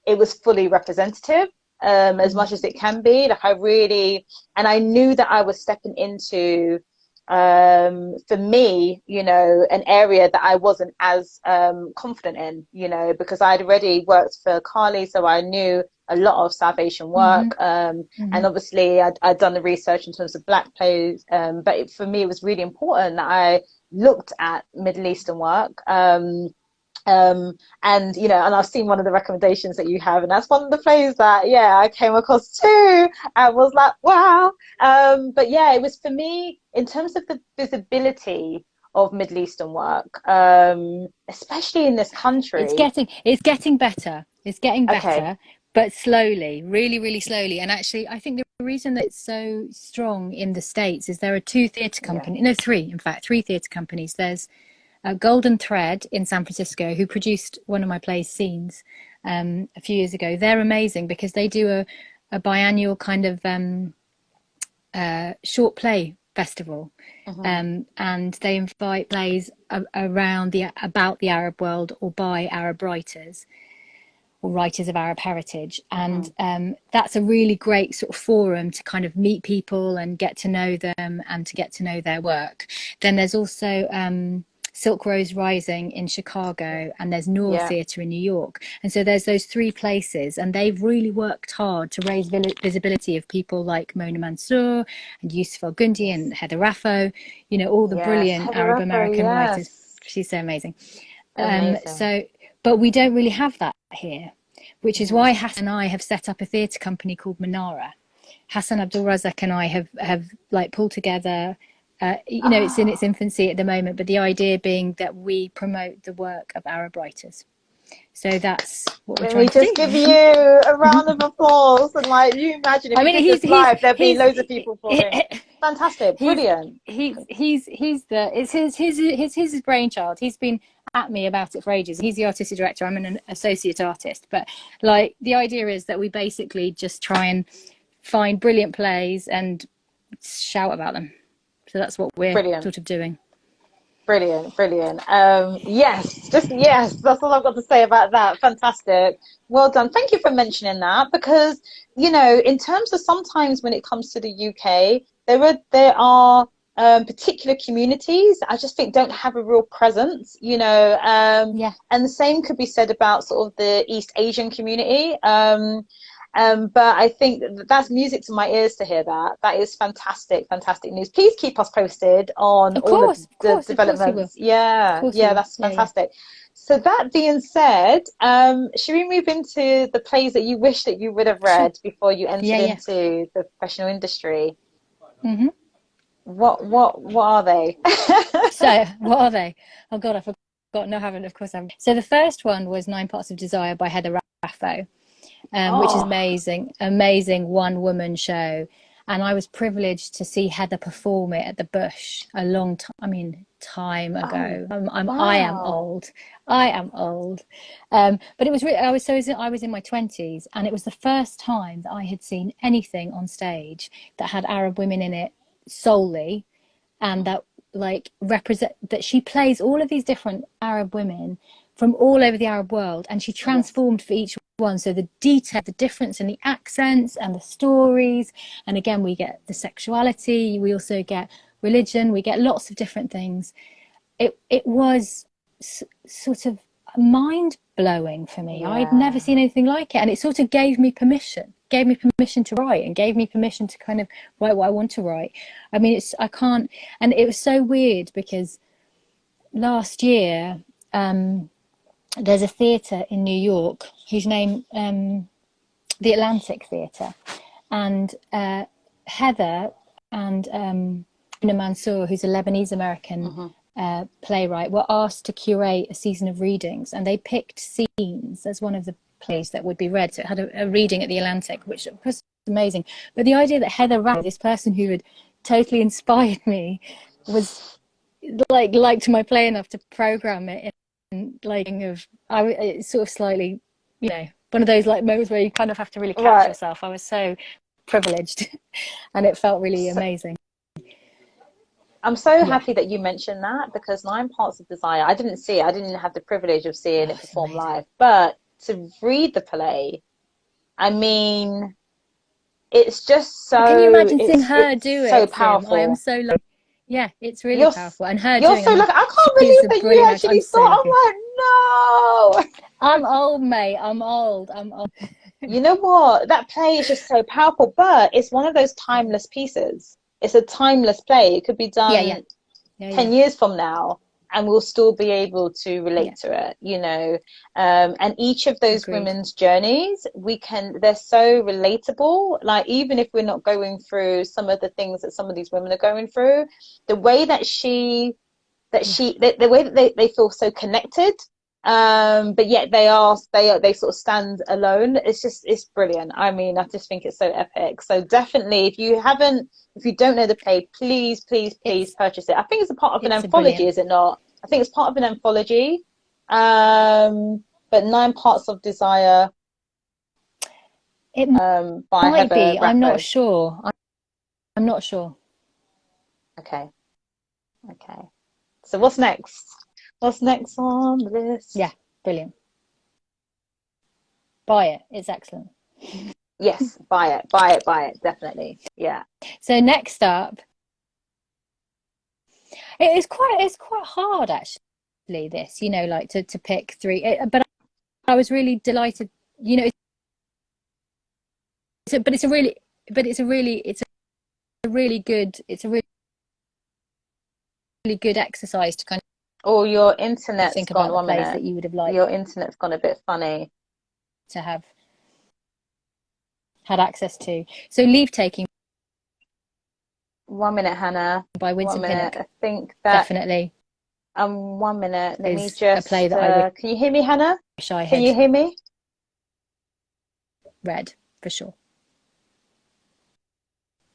it was fully representative, as Mm. much as it can be. Like and I knew that I was stepping into, for me, an area that I wasn't as confident in, because I'd already worked for Carly, so I knew a lot of Salvation Mm-hmm. work, Mm-hmm. and obviously I'd done the research in terms of Black plays, but for me it was really important that I looked at Middle Eastern work. And and I've seen one of the recommendations that you have, and that's one of the plays that I came across too. I was like, wow. But yeah, it was for me in terms of the visibility of Middle Eastern work, especially in this country. It's getting better. It's getting Okay. better, but slowly, really, really slowly. And actually, I think the reason that it's so strong in the States is there are two theatre Yeah. companies, no, three, in fact, three theatre companies. There's Golden Thread in San Francisco, who produced one of my plays, Scenes, a few years ago. They're amazing because they do a biannual kind of short play festival. Hmm. And they invite plays about the Arab world or by Arab writers or writers of Arab heritage. And Hmm. that's a really great sort of forum to kind of meet people and get to know them and to get to know their work. Then there's also Silk Rose Rising in Chicago, and there's Noor Yeah. Theatre in New York. And so there's those three places, and they've really worked hard to raise visibility of people like Mona Mansour and Yusuf El Gundi and Yes. Heather Raffo, you know, all the Yes. brilliant Heather Arab Rappo, American writers. yes. She's so amazing. Amazing. So, but we don't really have that here, which is Hmm. why Hassan and I have set up a theatre company called Manara. Hassan Abdul Razak and I have like pulled together. You know, it's in its Oh. infancy at the moment, but the idea being that we promote the work of Arab writers. So that's what we're Can we trying to just give you do. a round of applause? And like, you imagine if I we mean, did this live, there'd be he's loads of people falling. Fantastic, he's brilliant. he's the it's his brainchild. He's been at me about it for ages. He's the artistic director. I'm an associate artist, but like the idea is that we basically just try and find brilliant plays and shout about them. So that's what we're Brilliant, sort of doing. brilliant, brilliant. Yes, just yes, that's all I've got to say about that. Fantastic. Well done. Thank you for mentioning that because, in terms of sometimes when it comes to the UK, there are particular communities I just think don't have a real presence, Yeah. and the same could be said about sort of the East Asian community. But I think that's music to my ears to hear that. That is fantastic, fantastic news. Please keep us posted on all of the Of course we will. developments. Of Yeah, course we yeah, will. that's Yeah, yeah. fantastic. So that being said, should we move into the plays that you wish that you would have Sure. read before you Yeah, entered yeah. into the professional industry? Hmm. What are they? So what are they? Oh God, I forgot. No, I haven't. Of course I haven't. So the first one was Nine Parts of Desire by Heather Raffo, which is Oh, amazing, amazing one-woman show. And I was privileged to see Heather perform it at the Bush a long time. I mean, time oh, ago. I am wow. old. I am old. But it was really, I was in my 20s, and it was the first time that I had seen anything on stage that had Arab women in it solely, and that like represent that she plays all of these different Arab women from all over the Arab world, and she Yes. transformed for each one. So the detail, the difference in the accents and the stories, and again we get the sexuality, we also get religion, we get lots of different things. It was sort of mind blowing for me. I'd never Yeah. seen anything like it, and it sort of gave me permission to write, and gave me permission to kind of write what I want to write. I mean, it's I can't, and it was so weird because last year there's a theatre in New York whose name the Atlantic Theatre, and Heather and Una Mansour, who's a Lebanese American Hmm. playwright, were asked to curate a season of readings, and they picked scenes as one of the plays that would be read. So it had a reading at the Atlantic, which of course was amazing. But the idea that Heather Raffo, this person who had totally inspired me, was like liked my play enough to program it in like of I it's sort of slightly, you know, one of those like moments where you kind of have to really catch Right. yourself. I was so privileged and it felt really So, amazing. I'm so Yeah. happy that you mentioned that because Nine Parts of Desire, I didn't see it. I didn't have the privilege of seeing Oh, it it's perform amazing. live. But to read the play, I mean, it's just But can you so imagine seeing her it's do so it, Sim? I am powerful. so lucky. Yeah, it's really You're powerful. And her you're doing, I so mean, lucky. I can't she's believe a that you brilliant actor. actually I'm so saw. lucky. I'm like, no. I'm old, mate. I'm old. I'm old. You know what? That play is just so powerful, but it's one of those Yeah. timeless pieces. It's a timeless play. It could be Yeah, yeah. done Yeah, 10 yeah. years from now and we'll still be able to Yeah. relate to it, you know. And each of those Agreed. women's journeys, they're so relatable. Like, even if we're not going through some of the things that some of these women are going through, the way that Yeah. the way that they feel so connected, but yet they sort of stand alone. It's brilliant. I mean, I just think it's so epic. So definitely, if you don't know the play, please It's purchase it. I think it's a part of an it's a anthology, brilliant. is it not? I think it's part of an anthology. But Nine Parts of Desire, It by might Heather be. I'm not Raffo. sure. I'm not sure. Okay, okay. So what's next? What's next on the Yeah, list? brilliant. Buy it. It's excellent. Yes, buy it, definitely. Yeah. So next up, it's quite hard actually. This, like to pick three. But I was really delighted. But it's a really good exercise to kind Oh, your of internet's think gone. about the One plays minute. that you would have liked Your internet's gone a bit funny. to have had access to. So Leave Taking 1 minute, Hannah. by One Winston minute. Pinnock I think that 1 minute. Let me is a play just that I can you hear me, Hannah? wish I Can you had hear me? read for sure.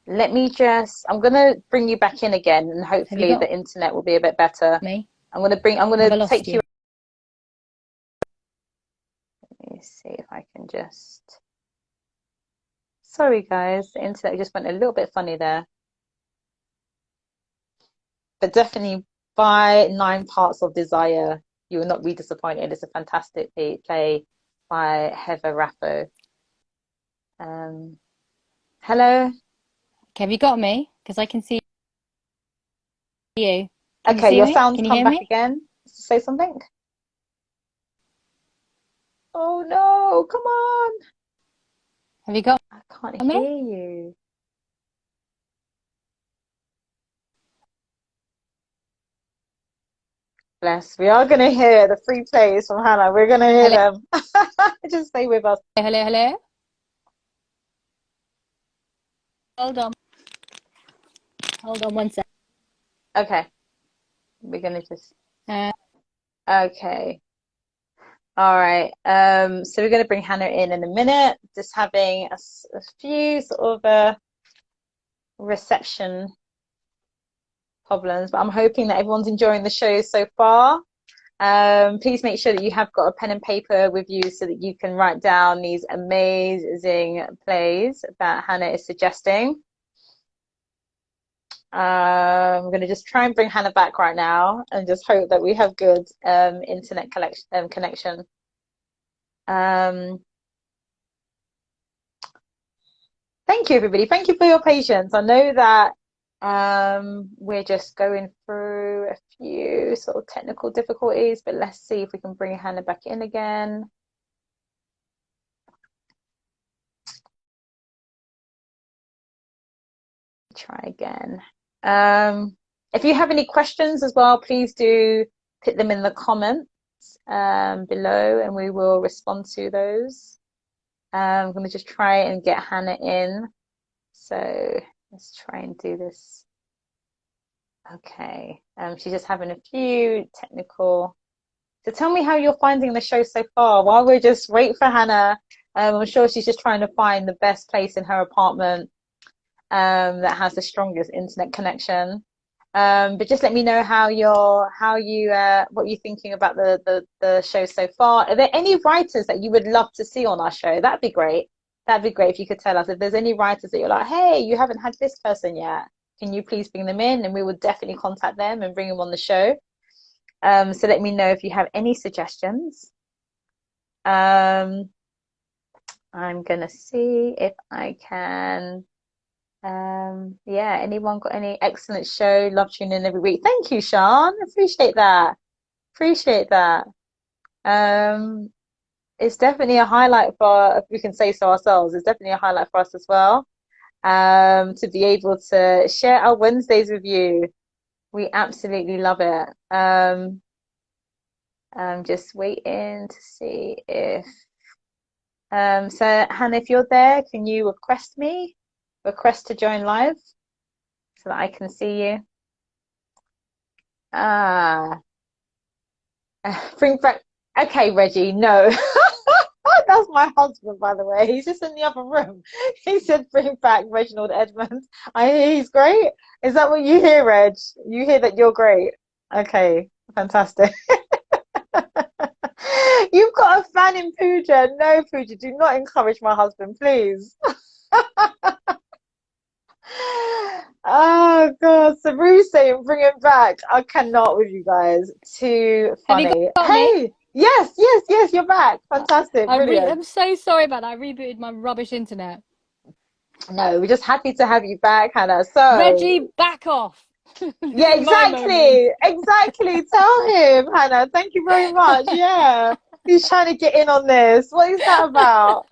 I'm gonna bring you back in again and Have you hopefully got the internet will be a bit better. me? I'm Have gonna I lost take you. you? Let me see if I can just. Sorry guys, the internet just went a little bit funny there. But definitely buy Nine Parts of Desire. You will not be disappointed. It's a fantastic play by Heather Raffo. Um, hello. Okay, have you got me? Because I can see you. Can you Okay, see your me? sound's Can you come hear back me? again. Say something. Oh no, come on. Have you got I can't me? hear you. Bless. We are going to hear the free plays from Hannah. We're going to hear Hello, them. Just stay with us. hello, hello. Hold on, hold on one sec. Okay, we're going to just. Uh, Okay. All right. So we're going to bring Hannah in a minute. Just having a few sort of reception problems, but I'm hoping that everyone's enjoying the show so far. Please make sure that you have got a pen and paper with you so that you can write down these amazing plays that Hannah is suggesting. I'm going to just try and bring Hannah back right now and just hope that we have good internet connection. Thank you, everybody. Thank you for your patience. I know that we're just going through a few sort of technical difficulties, but let's see if we can bring Hannah back in again. Try again. If you have any questions as well, please do put them in the comments below and we will respond to those. I'm going to just try and get Hannah in. So let's try and do this. Okay. She's just having a few technical. So tell me how you're finding the show so far. While we're just wait for Hannah, I'm sure she's just trying to find the best place in her apartment that has the strongest internet connection. But just let me know what you're thinking about the show so far. Are there any writers that you would love to see on our show? That'd be great. That'd be great if you could tell us if there's any writers that you're like, hey, you haven't had this person yet. Can you please bring them in? And we would definitely contact them and bring them on the show. So let me know if you have any suggestions. I'm gonna see if I can. Yeah, anyone got any excellent show? Love tuning in every week. Thank you, Sean. Appreciate that. Appreciate that. It's definitely a highlight for, if we can say so ourselves, it's definitely a highlight for us as well. To be able to share our Wednesdays with you. We absolutely love it. I'm just waiting to see if so Hannah, if you're there, can you request to join live so that I can see you? Ah, bring back. Okay, Reggie, no. That's my husband, by the way. He's just in the other room. He said, bring back Reginald Edmond. I hear he's great. Is that what you hear, Reg? You hear that you're great. Okay, fantastic. You've got a fan in Pooja. No, Pooja, do not encourage my husband, please. Oh God, Saru saying bring him back. I cannot with you guys. Too Have you funny. got me? Hey, yes, you're back. Fantastic, brilliant. I'm so sorry about that. I rebooted my rubbish internet. No, we're just happy to have you back, Hannah. So, Reggie, back off. This yeah, is my moment. exactly. Tell him, Hannah. Thank you very much. Yeah, he's trying to get in on this. What is that about?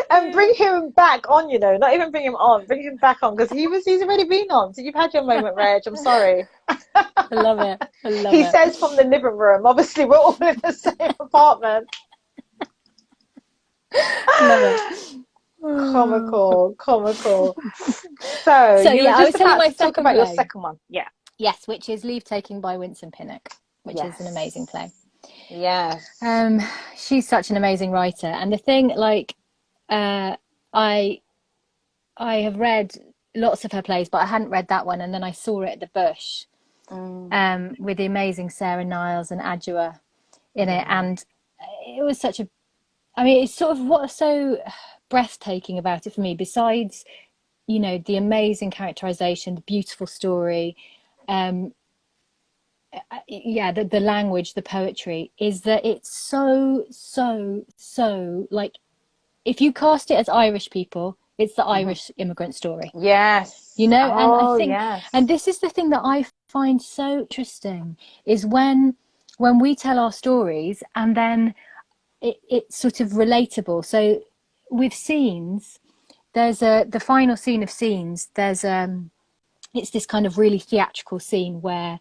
And bring him back on, not even bring him on, bring him back on because he's already been on. So you've had your moment, Reg. I'm sorry. I love it. I love He it. says from the living room. Obviously, we're all in the same apartment. Love it. Comical, comical. So So you were yeah, I was just telling about my to talk second about your play. second one. Yeah. Yes, which is Leave Taking by Winston Pinnock, which is an amazing Yes. play. Yes. She's such an amazing writer, and the thing, like, I have read lots of her plays, but I hadn't read that one, and then I saw it at the Bush, Mm, with the amazing Sarah Niles and Adjua in it, yeah. and it was such a. I mean, it's sort of what's so breathtaking about it for me, besides, the amazing characterization, the beautiful story, um, yeah, the language, the poetry, is that it's so like, if you cast it as Irish people, it's the Hmm. Irish immigrant story, Yes. and I Oh, think, and yes. this is the thing that I find so interesting, is when we tell our stories and then it's sort of relatable. So with scenes, there's the final scene of scenes, there's it's this kind of really theatrical scene where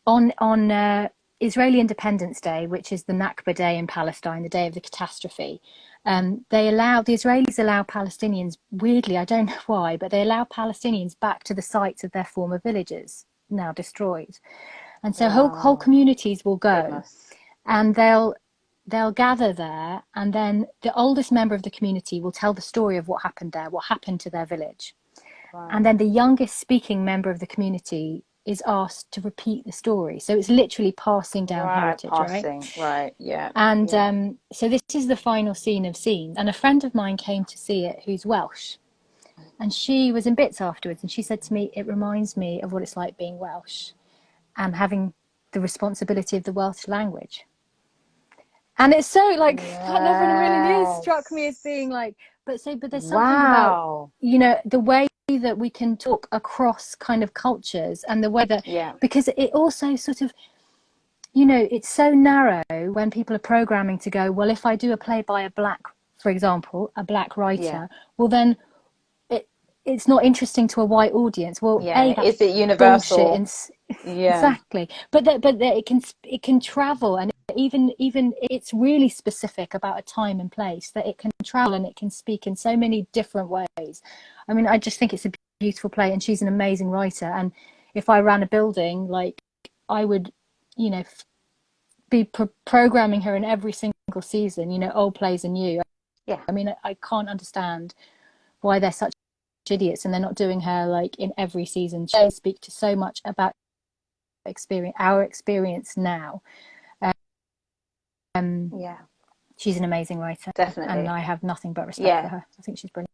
on Israeli Independence Day, which is the Nakba Day in Palestine, the day of the catastrophe, the Israelis allow Palestinians, weirdly, I don't know why, but they allow Palestinians back to the sites of their former villages, now destroyed. And so whole Wow. communities will go, Goodness. and they'll gather there, and then the oldest member of the community will tell the story of what happened there, what happened to their village. And Right. then the youngest speaking member of the community is asked to repeat the story. So it's literally passing down Right. heritage, right? Passing. Right. Yeah. And Yeah. so this is the final scene of scenes. And a friend of mine came to see it who's Welsh. And she was in bits afterwards. And she said to me, it reminds me of what it's like being Welsh and having the responsibility of the Welsh language. And it's so like, that never in a million years struck me as being Yes. like, but there's something about, Wow. you know, the way that we can talk across kind of cultures, and the way that, Yeah. because it also sort of, you know, it's so narrow when people are programming to go, well, if I do a play by a black, for example, a black Yeah. writer, well, then it, it's not interesting to a white audience. Well, Yeah. A, that's Is it bullshit. universal? And Yeah. exactly. But it can travel, and even it's really specific about a time and place, that it can travel and it can speak in so many different ways. I mean, I just think it's a beautiful play, and she's an amazing writer. And if I ran a building, like, I would, you know, be programming her in every single season, you know, old plays and new. Yeah. I mean, I can't understand why they're such idiots and they're not doing her like in every season. She speak to so much about our experience now. Um, Yeah. she's an amazing writer, and Definitely. I have nothing but respect for Yeah. her. I think she's brilliant.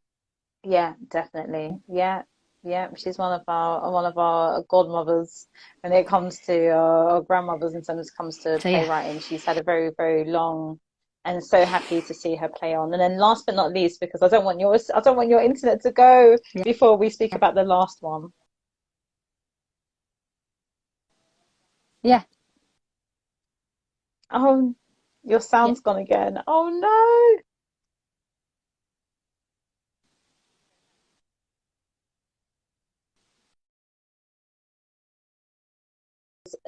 Yeah. Definitely. Yeah. Yeah. She's one of our godmothers when it comes to our grandmothers in terms comes to So yeah, playwriting. She's had a very, very long and so happy to see her play on. And then last but not least, because I don't want your internet to go yeah, before we speak about the last one. yeah, Oh, your yeah. sound's gone again. Oh no.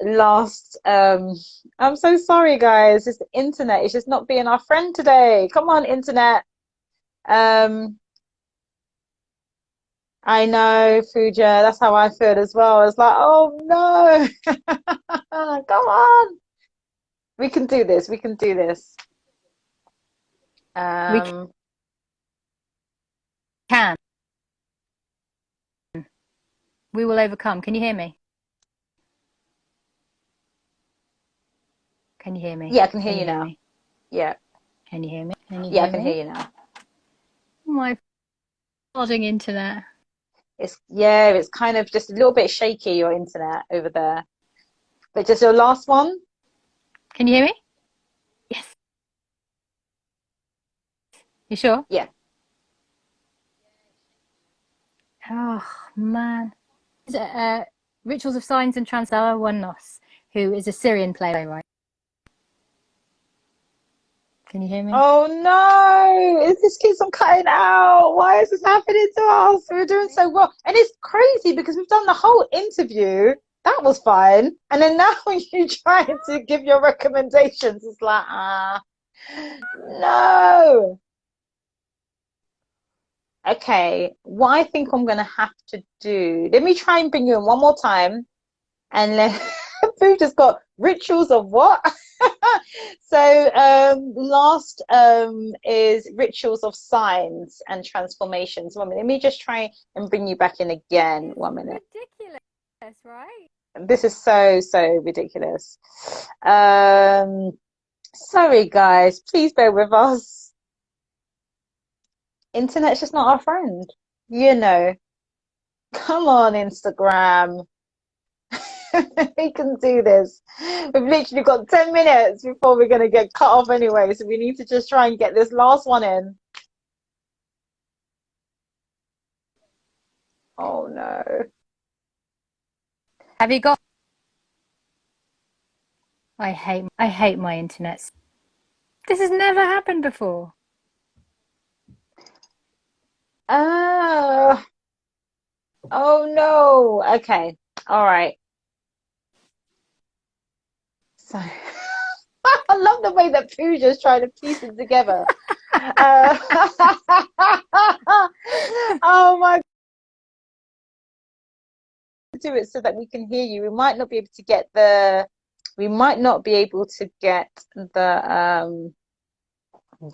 Last I'm so sorry guys. It's the internet. It's just not being our friend today. Come on, internet. Um I know, Fuja, that's how I feel as well. It's like, oh no. Come on. We can do this. We can do this. We Um can. We will overcome. Can you hear me? Can you hear me? yeah, I can hear Can you you hear now. me? Yeah. Can you hear me? Can you Yeah, I hear can hear me? you now. My plodding internet. It's kind of just a little bit shaky, your internet over there. But just your last one? Can you hear me? Yes. You sure? Yeah. Oh man. Rituals of Signs and Transdara Wanos, who is a Syrian playwright. Can you hear me? Oh no, it just keeps on cutting out. Why is this happening to us? We're doing so well. And it's crazy because we've done the whole interview. That was fine. And then now you trying to give your recommendations. It's like, no. Okay, what I think I'm gonna have to do, let me try and bring you in one more time. And then we've just got rituals of what? So last is rituals of signs and transformations. 1 minute. Let me just try and bring you back in again. It's 1 minute. ridiculous, right? This is so, so ridiculous. Sorry guys, please bear with us. Internet's just not our friend. You know. Come on, Instagram. We can do this. We've literally got 10 minutes before we're going to get cut off anyway, so we need to just try and get this last one in. Oh no. Have you got? I hate my internet. This has never happened before. Oh, oh no. Okay. All right. So I love the way that Pooja's trying to piece it together. Uh, oh my do it so that we can hear you. We might not be able to get the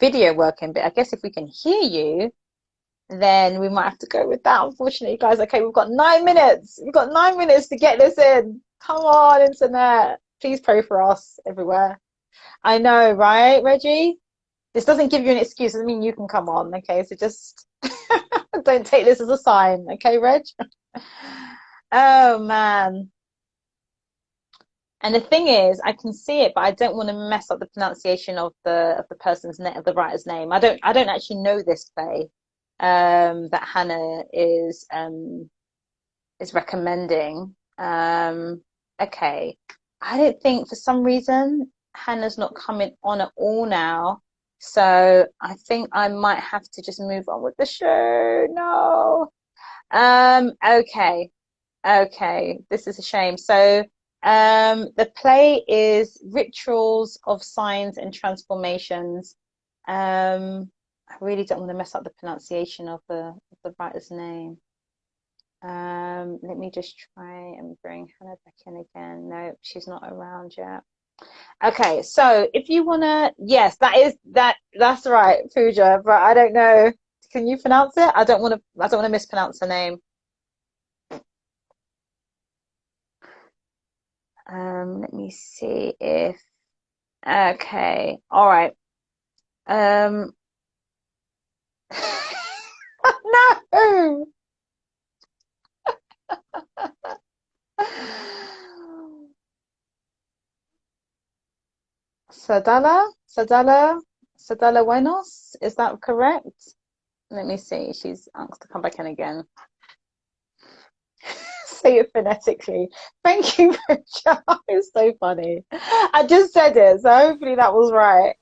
video working, but I guess if we can hear you, then we might have to go with that, unfortunately, guys. Okay, we've got 9 minutes. We've got 9 minutes to get this in. Come on, internet. Please pray for us everywhere. I know, right, Reggie? This doesn't give you an excuse. It doesn't mean you can come on, okay? So just don't take this as a sign, okay, Reg? Oh, man. And the thing is, I can see it, but I don't want to mess up the pronunciation of the person's name, of the writer's name. I don't actually know this play that Hannah is recommending. Okay, I don't think, for some reason, Hannah's not coming on at all now, so I think I might have to just move on with the show. No. Okay, this is a shame. So the play is Rituals of Signs and Transformations. I really don't want to mess up the pronunciation of the writer's name. Let me just try and bring Hannah back in again. No, she's not around yet. Okay, so if you wanna, yes, that's right, Pooja, but I don't know. Can you pronounce it? I don't want to mispronounce her name. Let me see if, okay, all right. No. Sadala Buenos, is that correct? Let me see. She's asked to come back in again. Say it phonetically. Thank you, Richard. It's so funny. I just said it, so hopefully that was right.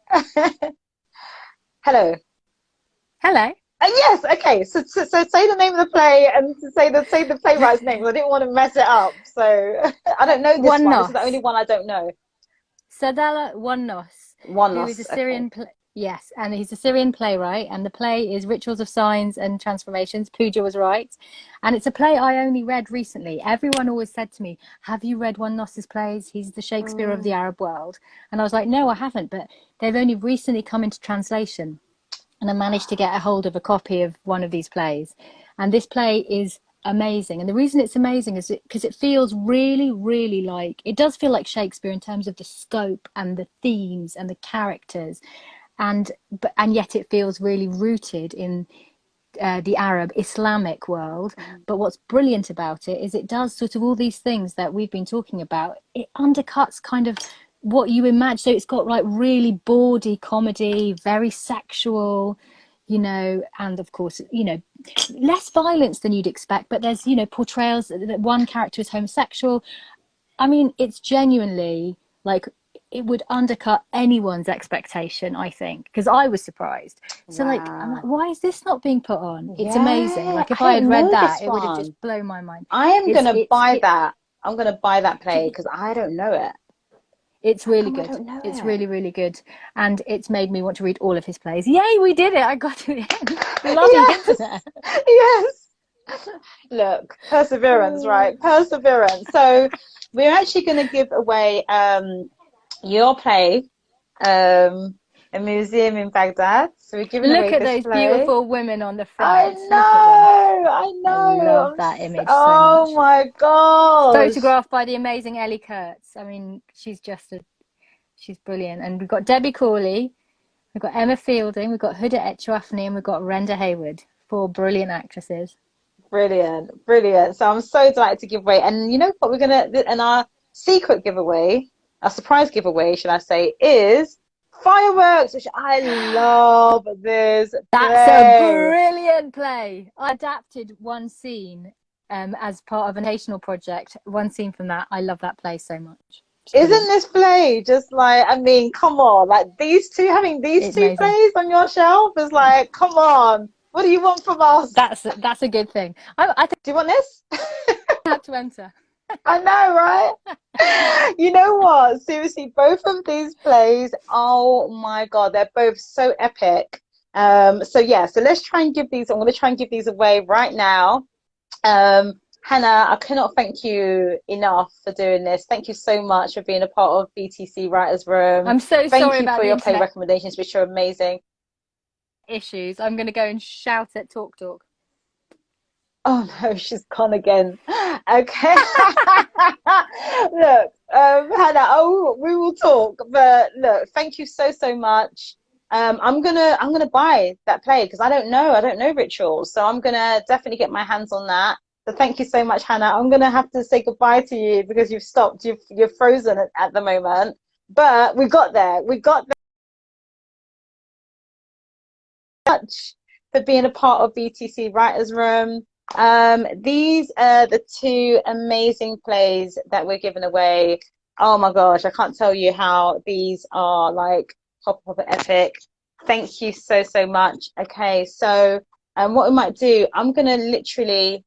Hello. Hello. Yes. Okay. So say the name of the play and say the playwright's name. I didn't want to mess it up, so I don't know this one. This is the only one I don't know. Sadala Buenos, who is a Syrian. Yes, and he's a Syrian playwright, and the play is Rituals of Signs and Transformations. Pooja was right. And it's a play I only read recently. Everyone always said to me, have you read Buenos's plays? He's the Shakespeare of the Arab world. And I was like, no, I haven't, but they've only recently come into translation. And I managed to get a hold of a copy of one of these plays. And this play is amazing. And the reason it's amazing is because it feels really, really like, it does feel like Shakespeare in terms of the scope and the themes and the characters. And yet it feels really rooted in the Arab Islamic world. But what's brilliant about it is it does sort of all these things that we've been talking about. It undercuts kind of what you imagine. So it's got like really bawdy comedy, very sexual, and of course, less violence than you'd expect. But there's, portrayals that one character is homosexual. I mean, it's genuinely like, it would undercut anyone's expectation, I think, because I was surprised. So like, I'm like, why is this not being put on? It's amazing. Like if I had read that, it would have just blown my mind. I am going to buy that. I'm going to buy that play because I don't know it. It's really good. It's really, really good. And it's made me want to read all of his plays. Yay, we did it. I got to the end. Bloody internet. Yes. Look, perseverance, right? Perseverance. So we're actually going to give away your play, A Museum in Baghdad. So we're giving away this play. Look at those beautiful women on the front. I know. I love that image so much. Oh my God. Photographed by the amazing Ellie Kurtz. I mean, she's brilliant. And we've got Debbie Corley, we've got Emma Fielding, we've got Huda Etchouafni, and we've got Renda Hayward. 4 brilliant actresses. Brilliant. So I'm so delighted to give away. And you know what we're going to, and our secret giveaway, our surprise giveaway, should I say, is fireworks, which I love this That's a brilliant play. I adapted one scene as part of a national project. One scene from that. I love that play so much. Isn't this play just like, I mean, come on, like having these two plays on your shelf is like, come on, what do you want from us? That's a good thing. I think. Do you want this? I have to enter. I know, right? You know what? Seriously, both of these plays, oh my God, they're both so epic. So let's try and give these. I'm going to try and give these away right now. Hannah, I cannot thank you enough for doing this. Thank you so much for being a part of BTC Writers Room. I'm so Thank sorry you about for the your play internet recommendations, which are amazing. issues. I'm going to go and shout at Talk Talk. Oh no, she's gone again. Okay. Look, Hannah, oh, we will talk. But look, thank you so, so much. I'm gonna buy that play because I don't know rituals, so I'm gonna definitely get my hands on that. So thank you so much, Hannah. I'm gonna have to say goodbye to you because you've stopped. You're frozen at the moment. But we got there. We got there much for being a part of BTC Writers Room. These are the two amazing plays that we're giving away. Oh my gosh, I can't tell you how these are like top of the epic. Thank you so, so much. Okay, so what we might do, I'm gonna literally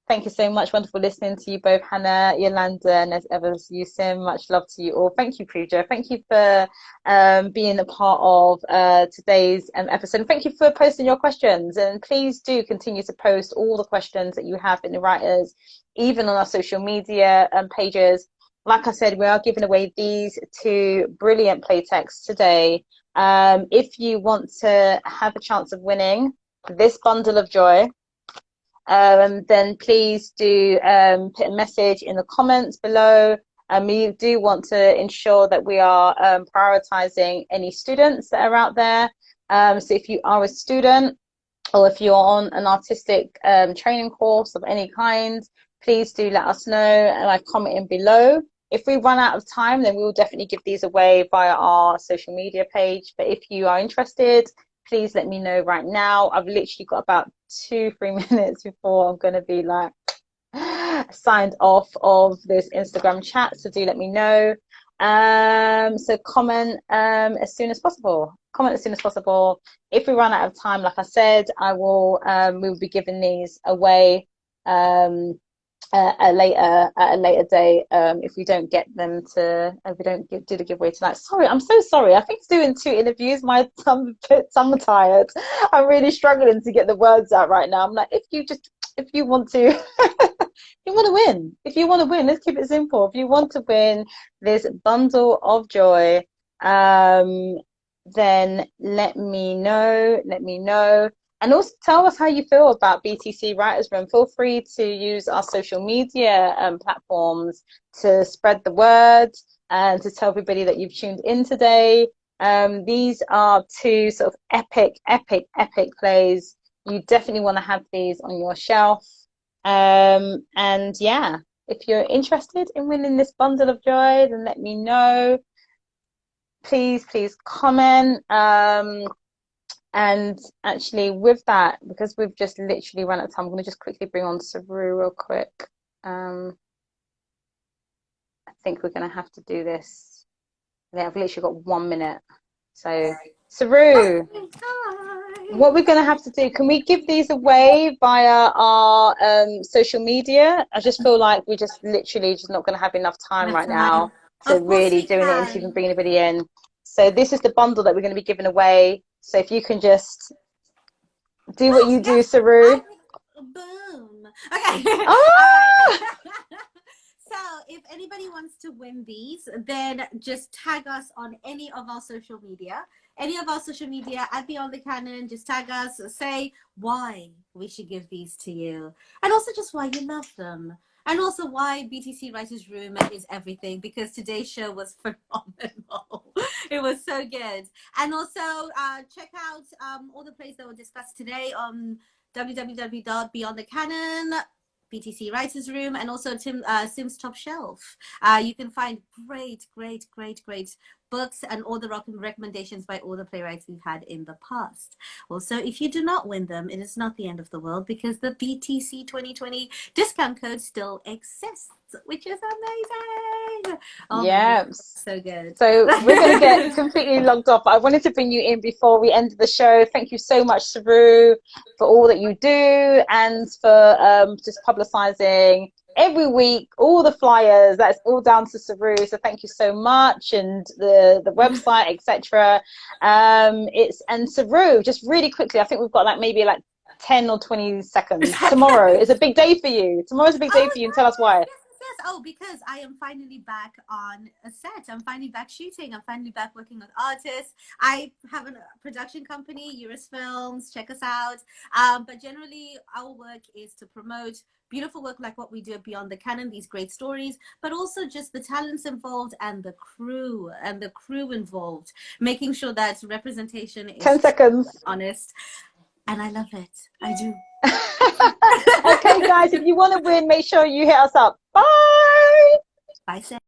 thank you so much. Wonderful listening to you both, Hannah, Yolanda, and as ever, you Sim. Much love to you all. Thank you, Pooja. Thank you for being a part of today's episode. Thank you for posting your questions, and please do continue to post all the questions that you have in the writers, even on our social media pages. Like I said, we are giving away these two brilliant play texts today. If you want to have a chance of winning this bundle of joy, then please do put a message in the comments below. We do want to ensure that we are prioritizing any students that are out there. So if you are a student or if you're on an artistic training course of any kind, please do let us know by commenting below. If we run out of time, then we will definitely give these away via our social media page. But if you are interested, please let me know right now. I've literally got about 2-3 minutes before I'm going to be like signed off of this Instagram chat. So do let me know. So comment as soon as possible. Comment as soon as possible. If we run out of time, like I said, I will we will be giving these away at a later date if we don't get them to if we don't do the giveaway tonight. Sorry, I'm so sorry. I think doing 2 interviews, my tongue tired. I'm really struggling to get the words out right now. I'm like, if you want to you want to win. If you want to win, let's keep it simple. If you want to win this bundle of joy, then let me know. Let me know. And also tell us how you feel about BTC Writers Room. Feel free to use our social media platforms to spread the word and to tell everybody that you've tuned in today. These are two sort of epic plays. You definitely want to have these on your shelf. And yeah, if you're interested in winning this bundle of joy, then let me know. Please comment. And actually with that, because we've just literally run out of time, I'm going to just quickly bring on Saru real quick. I think we're going to have to do this. Yeah, I've literally got 1 minute. So Saru, what we're going to have to do, can we give these away via our social media? I just feel like we're just literally just not going to have enough time right now to really doing it and to even bring anybody in. So this is the bundle that we're going to be giving away. So if you can just do what you do, Saru. Boom. Okay. Oh! So if anybody wants to win these, then just tag us on any of our social media. Any of our social media at Beyond the Canon, just tag us, say why we should give these to you. And also just why you love them. And also why BTC Writers Room is everything, because today's show was phenomenal. It was so good. And also check out all the plays that were discussed today on www.beyondthecanon, BTC Writers Room, and also Sim's Top Shelf. You can find great books and all the recommendations by all the playwrights we've had in the past. Also, if you do not win them, it is not the end of the world, because the BTC 2020 discount code still exists, which is amazing. Oh yeah, so good. So we're going to get completely logged off. I wanted to bring you in before we ended the show. Thank you so much, Saru, for all that you do and for just publicizing every week all the flyers. That's all down to Saru, so thank you so much, and the website, etc. And Saru, just really quickly, I think we've got like maybe like 10 or 20 seconds. Tomorrow is a big day for you. Tomorrow's a big day for you, and tell us why. Yes. Oh, because I am finally back on a set. I'm finally back shooting. I'm finally back working with artists. I have a production company, Eurus Films. Check us out. But generally, our work is to promote beautiful work like what we do at Beyond the Canon, these great stories, but also just the talents involved and the crew involved, making sure that representation is 10 seconds. honest. And I love it. I do. Okay, guys, if you want to win, make sure you hit us up. Bye. Bye, Sam.